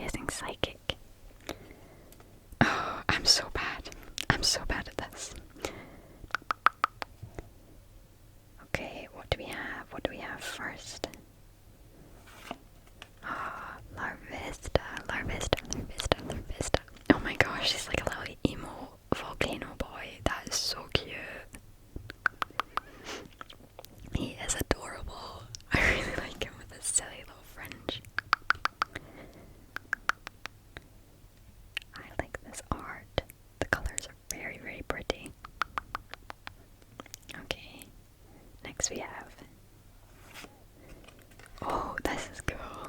guessing psychic. Oh, I'm so bad. I'm so bad at this. Okay, what do we have? What do we have first? Ah, Larvista, Larvista, Larvista, Larvista. Oh my gosh, he's like a little emo volcano boy. That is so cute. He is adorable. I really like him with his silly little fringe. I like this art. The colors are very, very pretty. Okay, next we have... Oh, this is cool.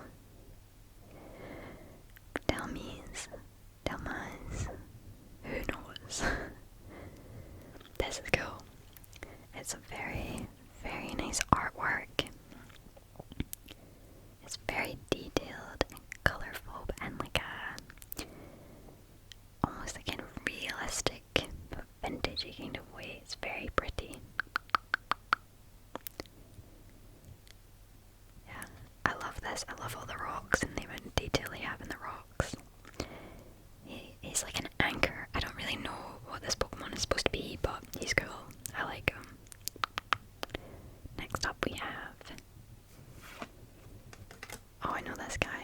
Delmise. Delmise. Who knows? This is cool. It's a very, very nice artwork. It's very detailed and colorful and like a almost like a realistic but vintagey kind of way. It's very pretty. Yeah, I love this. I love all the rocks and the amount of detail they have in the rocks. He's like an anchor. I don't really know what this Pokemon is supposed to be, but he's cool. I like him. Next up we have... Oh, I know this guy.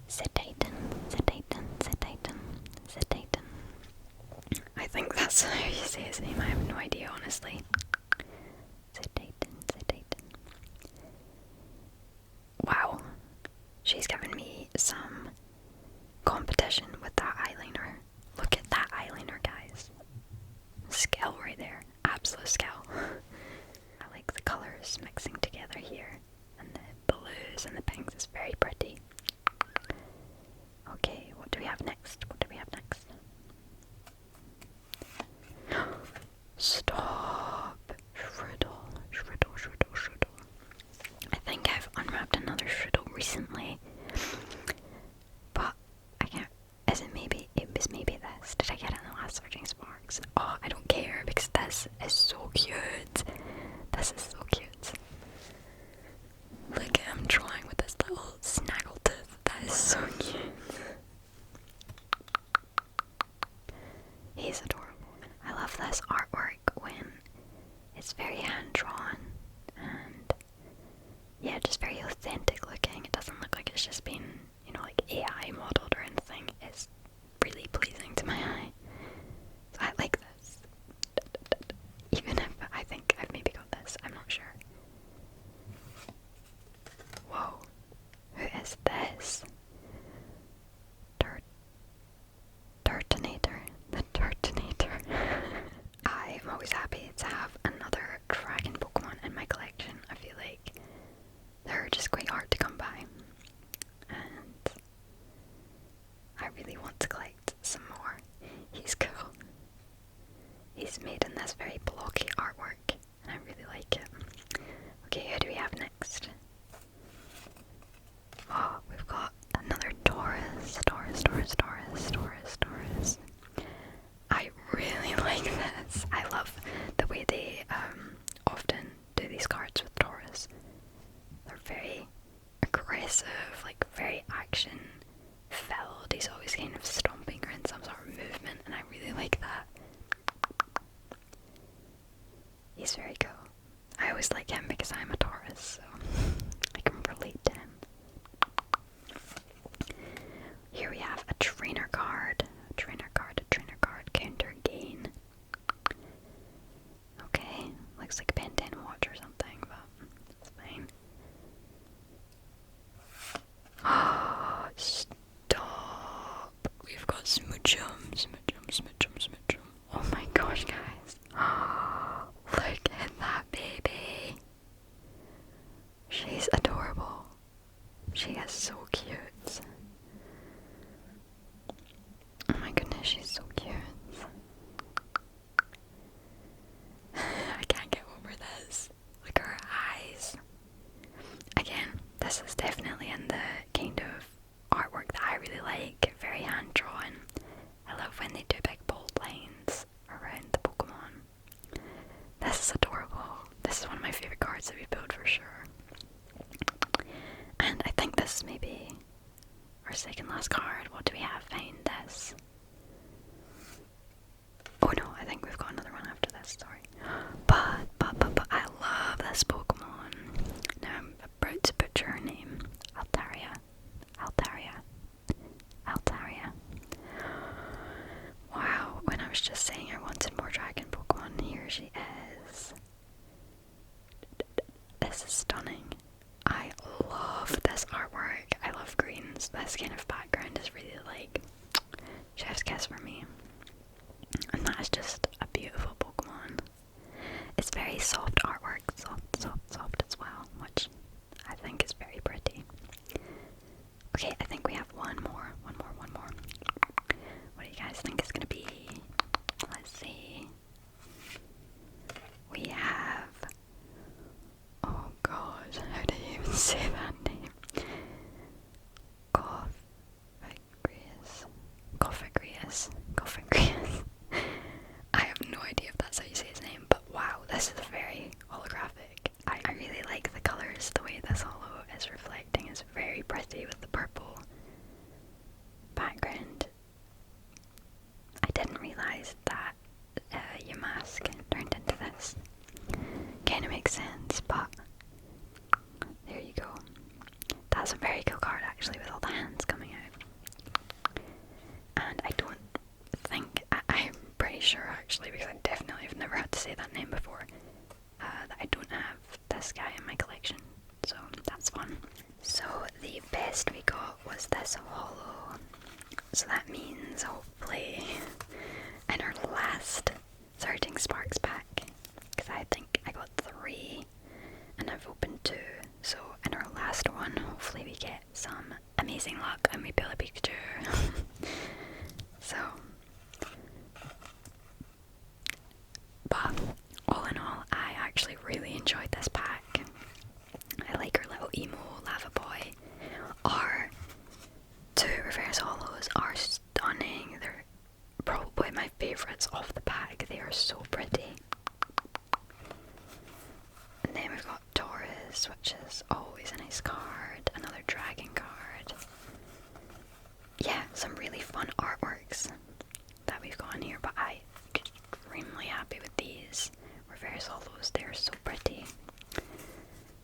Cetitan, Cetitan, Cetitan, Cetitan. I think that's how you say his name. I have no idea, honestly. Cetitan, Cetitan. Wow. She's given me some competition with that eyeliner. Look at that eyeliner, guys. Skill right there. Absolute skill. I like the colors mixing together here. And the blues and the pinks is very pretty. Okay, what do we have next? What do we have next? Stop! Shriddle, Shriddle, Shriddle, Shriddle. I think I've unwrapped another Shriddle recently. But I can't... Is it maybe... It was maybe this. Did I get it in the last Searching Sparks? Oh, I don't care because this is so cute. This is so cute. Look at him drawing with this little snaggletooth. That is so cute. He's adorable. I love this artwork when it's very hand-drawn and yeah, just very authentic looking. It doesn't look like it's just been, you know, like AI modeled or anything. It's really pleasing to my eye. So I like this. Even if I think I've maybe got this, I'm not sure. Whoa. Who is this? Turtonator. The Turtonator. I am always happy to have another dragon Pokemon in my collection. I feel like they're just quite hard to come by. And I really want to collect some more. He's cool. He's made in this very blocky artwork, and I really like it. Okay, who do we have next? Oh, we've got another Taurus. Taurus, Taurus, Taurus, Taurus, Taurus. I really like this. I love the way they often do these cards with Taurus. They're very aggressive, like very action-filled. He's always kind of stomping or in some sort of movement, and I really like that. He's very cool. I always like him because I'm a Taurus, so I can relate to him. Here we have a trainer card. A trainer card, a trainer card. Counter gain. Okay, looks like a Pantene watch or something, but it's fine. Oh, stop! We've got Smoochum, Smoochum, Smoochum, Smoochum. Oh my gosh, guys. Look at that baby. She's adorable. She is so cute. Oh my goodness, she's so cute. I can't get over this. Look at her eyes. Again, this is definitely in the kind of artwork that I really like. Very hand drawn. I love when they do big bold lines around the Pokemon. This is adorable. This is one of my favourite cards that we've built for sure. And I think this is maybe our second last card. What do we have behind this? Oh no, I think we've got another one after this, sorry. But I love this Pokemon. Now I'm about to butcher her name. Altaria. Wow, when I was just saying I wanted more dragon Pokemon, here she is. This is stunning. I love this artwork. I love greens. This kind of background is really like chef's kiss for me. And that is just a beautiful Pokemon. It's very soft artwork, soft as well, which I think is very pretty. Okay, I think we have one more. What do you guys think it's gonna be? Let's see. We have, oh god, how do you even say that name? Coffagrius. I have no idea if that's how you say his name, but wow, this is very holographic. I really like the colours, the way this holo is reflecting is very pretty with the purple background. I didn't realise that your mask turned into this. Kinda makes sense, but there you go. That's a very cool card actually, with all the hands coming out. And I don't think, I'm pretty sure actually, because I definitely have never had to say that name before, that I don't have this guy in my collection, so that's fun. So the best we got was this holo, so that means hopefully in our last Searching Sparks pack, because I think I got 3 and I've opened 2, so in our last one hopefully we get some amazing luck and we build a Pikachu. So, but all in all, I actually really enjoyed this pack. I like her little emo lava boy. Our 2 reverse holos are stunning. They're probably my favourites of the pack. They are so pretty. And then we've got Taurus, which is always a nice card. Another dragon card. Yeah, some really fun artworks that we've got in here, but I'm extremely happy with these reverse holos. They're so pretty.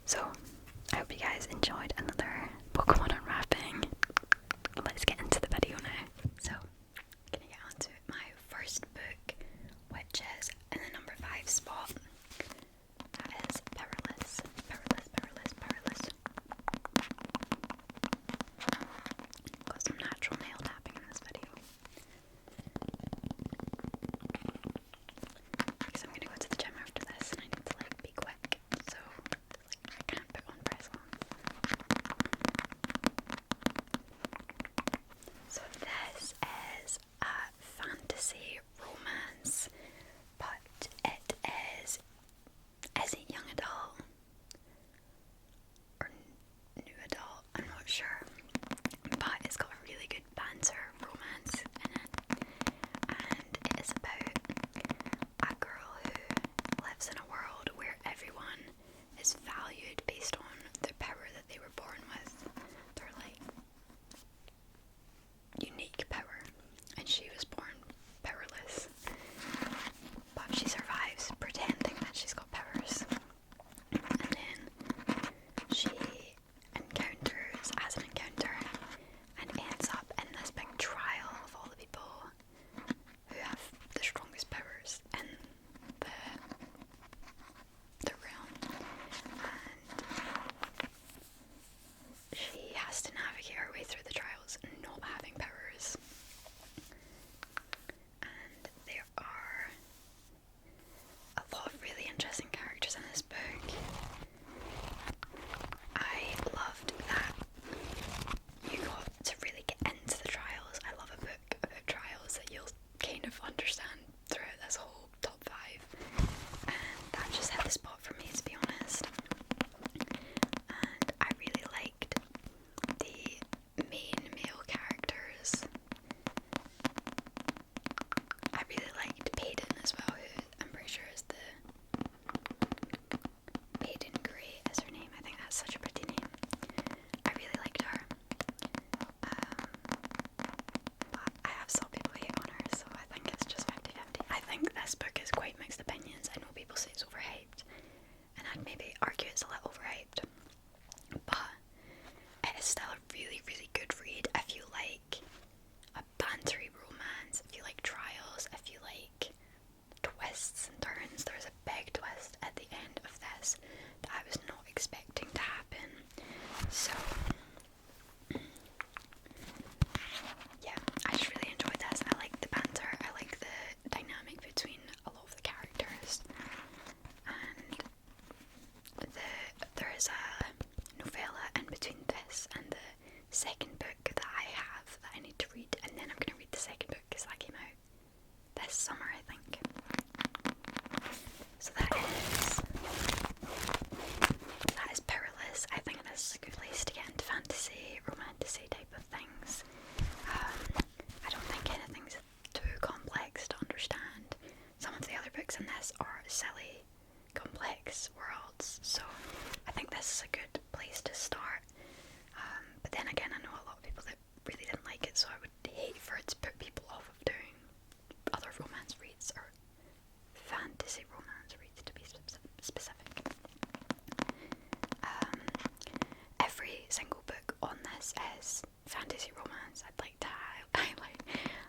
So, I hope you guys enjoyed this that I was not expecting to happen. So yeah, I just really enjoyed this. I like the banter, I like the dynamic between a lot of the characters, and there is a novella in between this and the second book that I have that I need to read, and then I'm going to read the second book because that came out this summer, I think. So that is Perilous. I think this is a good place to get into fantasy, romantasy type of things. I don't think anything's too complex to understand. Some of the other books in this are silly, complex worlds, so I think this is a good place to start. But then again, I know a lot of people that really didn't like it, so I would hate for it to put people off of doing other romance reads, or fantasy romance reads to be specific. Every single book on this is fantasy romance. I'd like to highlight.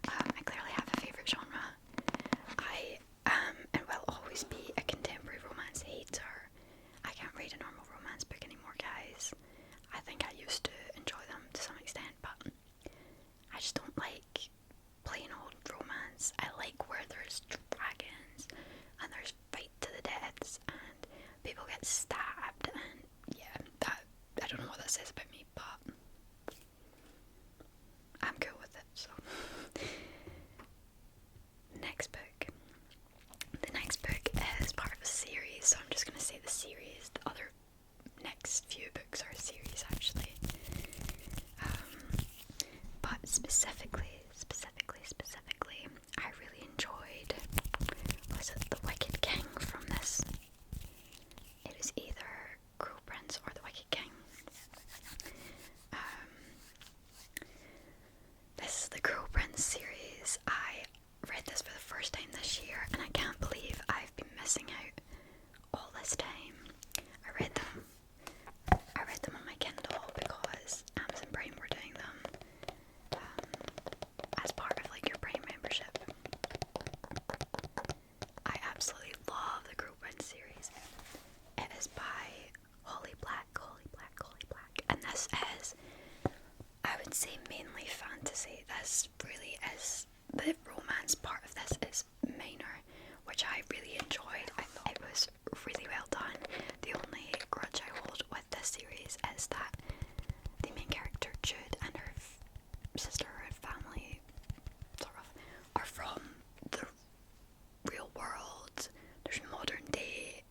I clearly have a favourite genre. I am and will always be a contemporary romance hater. I can't read a normal romance book anymore, guys. I think I used to enjoy them to some extent, but I just don't like plain old romance. I like where there's dragons and there's fight to the deaths and people get stabbed, and yeah, that, I don't know what that says about me, but I'm cool with it. So next book. The next book is part of a series, so I'm just going to say the series. The other next few books are a series, actually. But specifically, I really enjoyed, was it The Wicked King from this? It was either Cruel Prince or The Wicked King. This is the Cruel Prince series. I read this for the first time this year, and I can't believe I've been missing out all this time. I read them on my Kindle because Amazon Prime were doing them as part of like your Prime membership. I absolutely love the Cruel Prince series. It is by Holly Black, and this is, I would say, mainly fantasy. This really is, the romance part of this is minor, which I really enjoyed. I thought it was really well done. The only grudge I hold with this series is that the main character Jude and her sister and family sort of are from the real world. There's modern day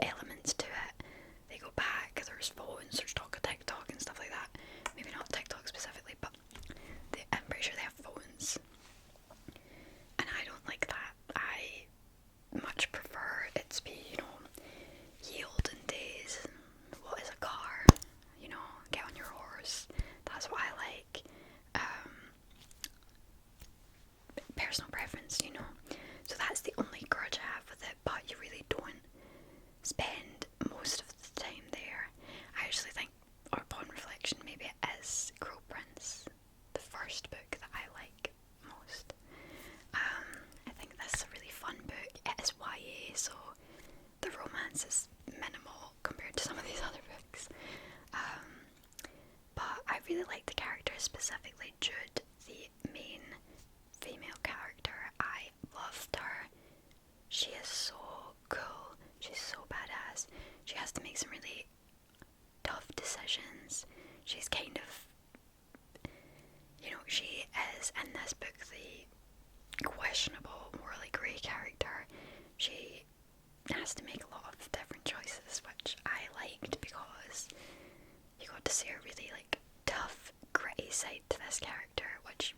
elements to it. They go back, there's phones, there's TikTok and stuff like that. Maybe not TikTok specifically, but I'm pretty sure they have phones. And I don't like that. I much prefer it to be, ye olden days. What is a car? Get on your horse. That's what I like. Personal preference, So that's the only grudge I have with it, but you really don't spend most of the time there. I actually think, or upon reflection, maybe it is Cruel Prince, the first book that I like most. I think this is a really fun book. It is YA, so the romance is minimal compared to some of these other books. But I really like the characters, specifically Jude, the main female character. I loved her. She is so cool. She's so badass. She has to make some really tough decisions. She's kind of, she is in this book the questionable, morally grey character. She has to make a lot of different choices, which I liked because you got to see a really tough, gritty side to this character, which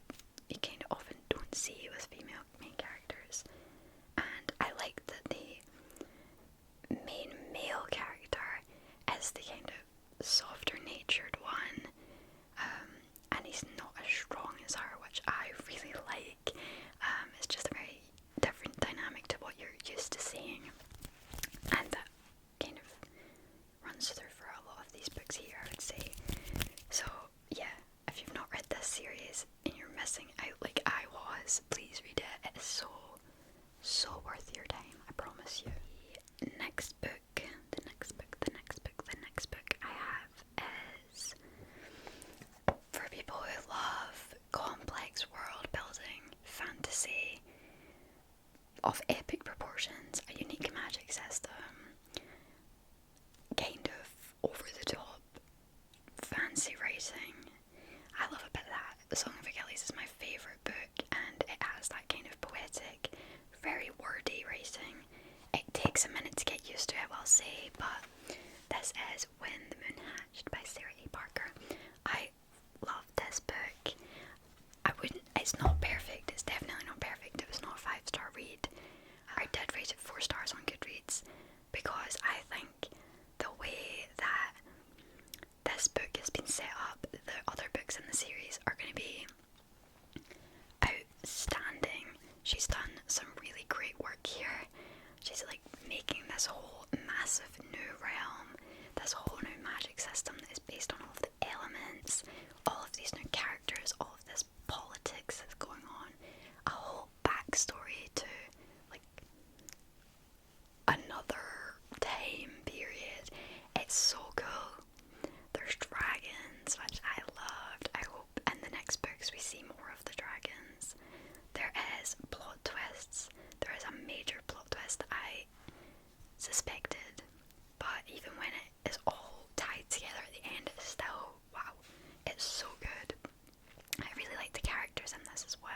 you kind of often don't see with female main characters. And I like that the main male character is the kind of softer natured one, and he's not as strong as her, which I really like. It's just a very different dynamic to what you're used to seeing, and that kind of runs through for a lot of these books here, I would say. So yeah, if you've not read this series and you're missing out like I was, please read it. It is so worth your time, I promise you. The next book of epic proportions, a unique magic system, kind of over the top, fancy writing. I love a bit of that. The Song of Achilles is my favourite book, and it has that kind of poetic, very wordy writing. It takes a minute to get used to it, I'll say, but this is When the Moon Hatched by Sarah A. Parker. I love this book. It's not perfect, it's definitely not perfect. It was not a 5-star read. I did rate it 4 stars on Goodreads because I think the way that this book has been set up, the other books in the series are going to be outstanding. She's done some really great work here. She's like making this whole massive new realm, this whole new magic system that is based on all of the elements, all of these new characters, all of this politics that's going on, a whole backstory to like another time period. It's so cool. There's dragons, which I loved. I hope in the next books we see more of the dragons. There is plot twists. There is a major plot twist that I suspected, but even when it is all tied together at the end, it's still, wow, it's so good. I really like the characters in this as well.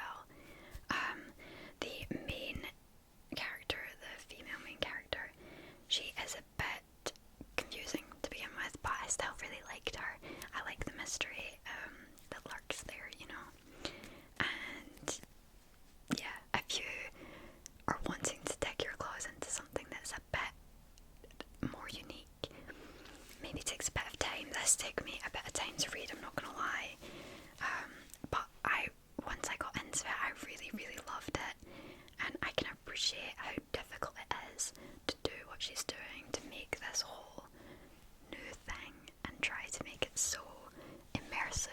The main character, the female main character, she is a bit confusing to begin with, but I still really liked her. I like the mystery that lurks there, you know. And yeah, if you are wanting to dig your claws into something that's a bit more unique, maybe takes a bit of time. This took me a bit of time to read, I'm not gonna lie. But once I got into it, I really, really loved it. And I can appreciate how difficult it is to do what she's doing, to make this whole new thing and try to make it so immersive.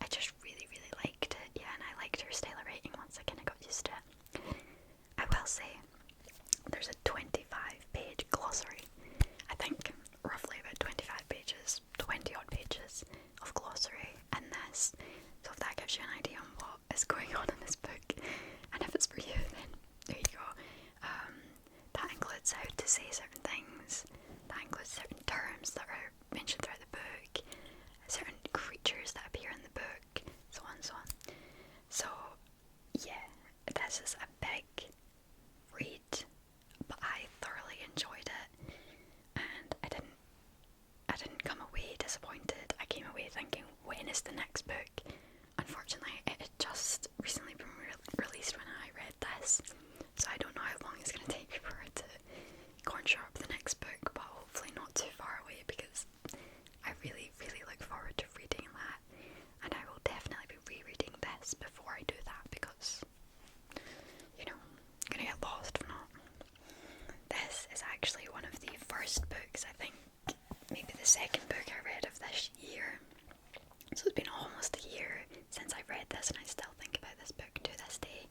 I just really, really liked it, yeah, and I liked her style of writing once I kind of got used to it. I will say, there's a 25-page glossary. I think roughly about 25 pages, 20 odd pages of glossary in this. So if that gives you an idea on what is going on in this book, and if it's for you, then there you go. That includes how to say certain things, that includes certain terms that are mentioned throughout the book, certain creatures that appear in the book, so on and so on. So yeah, this is a big read, but I thoroughly enjoyed it, and I didn't come away disappointed. I came away thinking, when is the next book? Unfortunately, it had just recently been released when I read this, so I don't know how long it's going to take for it to go and show up the next book, but hopefully not too far away, because I really, really look forward to reading that, and I will definitely be rereading this before I do that, because, you know, I'm going to get lost if not. This is actually one of the first books, I think, maybe the second book I read of this year. So it's been almost a year since I read this, and I still think about this book to this day,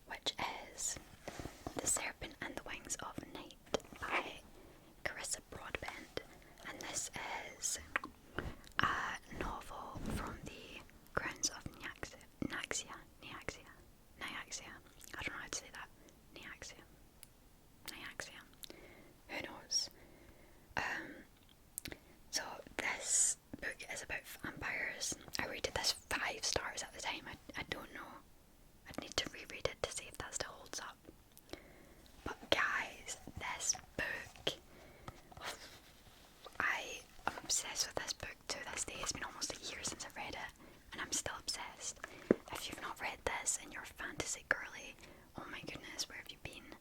which is The Serpent and the Wings of Night by Carissa Broadbent. And this is a novel from the grounds of Nyaxia. I don't know how to say that. Nyaxia. Who knows? So this book is about vampires. I rated this 5 stars at the time. I don't know. I'd need to reread it to see if that still holds up. But guys, this book, I am obsessed with this book to this day. It's been almost a year since I read it, and I'm still obsessed. If you've not read this and you're a fantasy girly, oh my goodness, where have you been?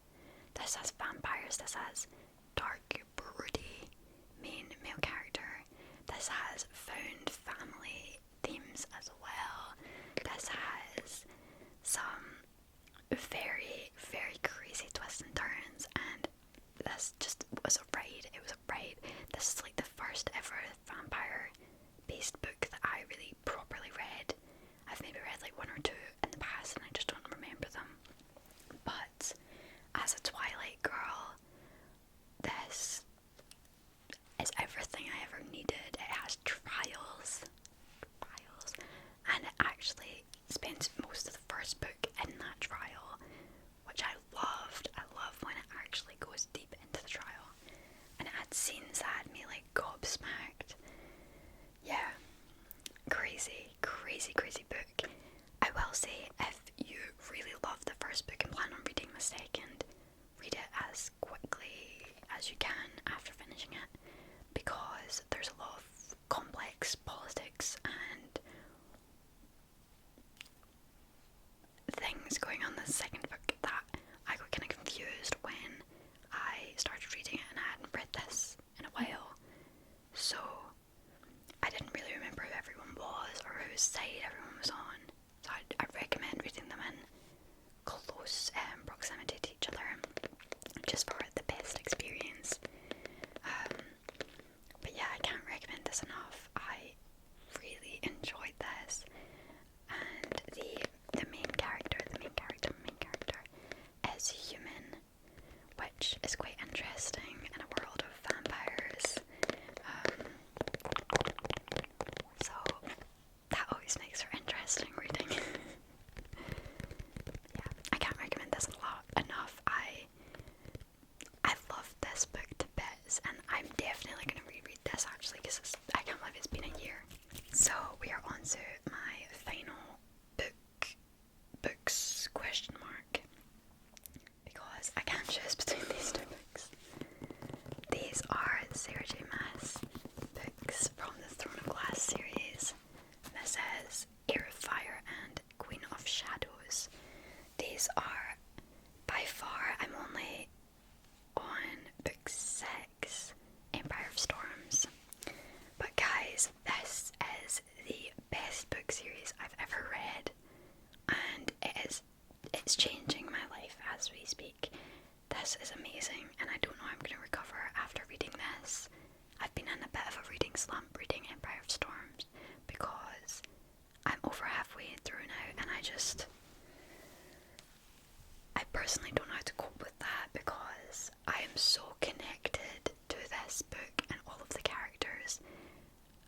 This has vampires, this has dark, broody main male character. This has found family themes as well. This has some very, very crazy twists and turns, and this just was a ride. It was a ride. This is like the first ever vampire based book that I really properly read. I've maybe read like 1 or 2 in the past and I just don't remember them. But as a Twilight girl, this is everything I ever needed. It has trials, and it actually spends most of the first book in that trial, which I crazy, crazy book. I will say, if you really love the first book and plan on reading the second, read it as quickly as you can after finishing it, because there's a lot of complex politics and things going on in the second book that I got kind of confused when I started reading it, and I hadn't read this in a while, so I didn't really remember who everyone was or whose side everyone was on. So I recommend reading them in close proximity to each other, just for the best experience. But yeah, I can't recommend this enough. I really enjoyed this, and the main character is human, which is quite interesting in a world of vampires. So that always makes for interesting reading. Yeah, I can't recommend this enough. I love this book to bits, and I'm definitely going to reread this actually, because I can't believe it's been a year. So we are on to my final books question mark, because I can't choose between these two books. These are Sarah J Maas books from the Throne of Glass series. This is Heir of Fire and Queen of Shadows. These are, by far, I'm only on book 6, Empire of Storms. But guys, this is the best book series I've ever read, and it's changing my life as we speak. This is amazing, and I don't know how I'm going to recover after reading this. I've been in a bit of a reading slump reading Empire of Storms, because I'm over halfway through now, and I personally don't know how to cope with that, because I am so connected to this book and all of the characters,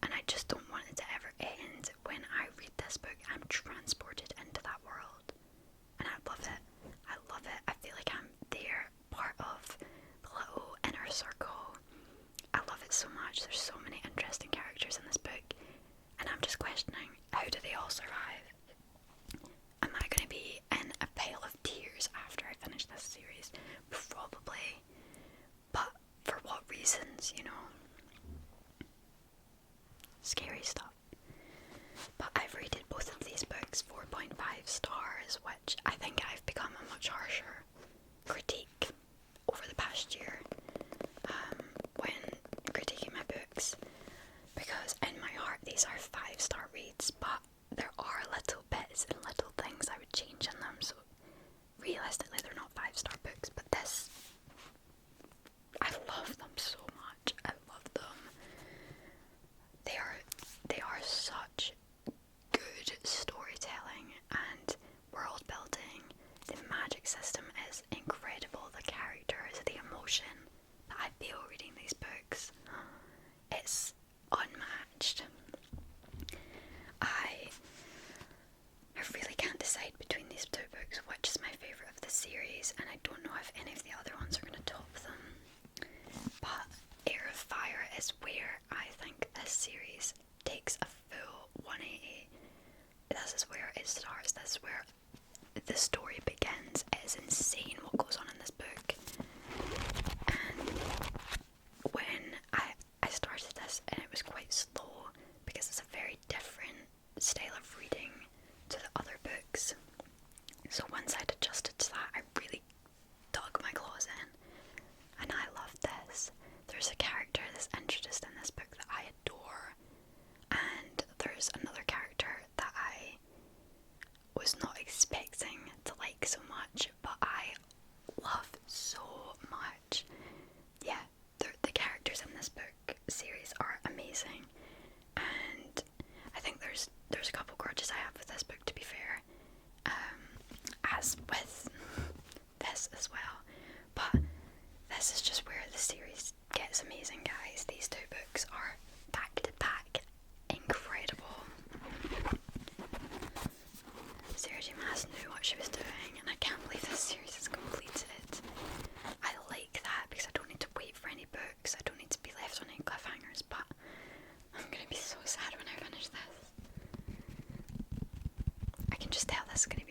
and I just don't want it to ever end. When I read this book, I'm transported into that world, and I love it. I love it. I feel like I'm there, part of the little inner circle. I love it so much. There's so many interesting characters in this book, and I'm just questioning, how do they all survive? Am I going to be in a pile of tears after I finish this series? Probably. But for what reasons, you know? Scary stuff. But I've rated both of these books 4.5 stars, which I think I've become a much harsher critique over the past year when critiquing my books, because in my heart these are 5-star reads, but there are little bits and little things I would change in them, so realistically they're not 5-star books. But this, I love them so much. I love them. They are such good storytelling and world building. The magic system is incredible. The characters, the emotion that I feel reading these books, it's unmatched. I really can't decide between these two books which is my favourite of the series, and I don't know if any of the other ones are going to top them. But Heir of Fire is where I think this series takes a full 180. This is where it starts. This is where the story begins. It is insane what goes on in this book. And when I started this, and it was quite slow, because it's a very different style of reading to the other books. So once I'd adjusted to that, I really dug my claws in, and I love this. There's a character that's introduced in this book that I adore, and there's another character that I was not expecting to like so much, but I love so much. Yeah, the characters in this book series are amazing, and I think there's a couple grudges I have with this book, to be fair, as with this as well, but this is just where the series gets amazing, guys. These two books are back to back incredible. Sarah J Maas knew what she was doing, and I can't believe this series is completed. I like that, because I don't need to wait for any books, I don't need to be left on any cliffhangers, but I'm gonna be so sad when I finish this. can just tell this is going to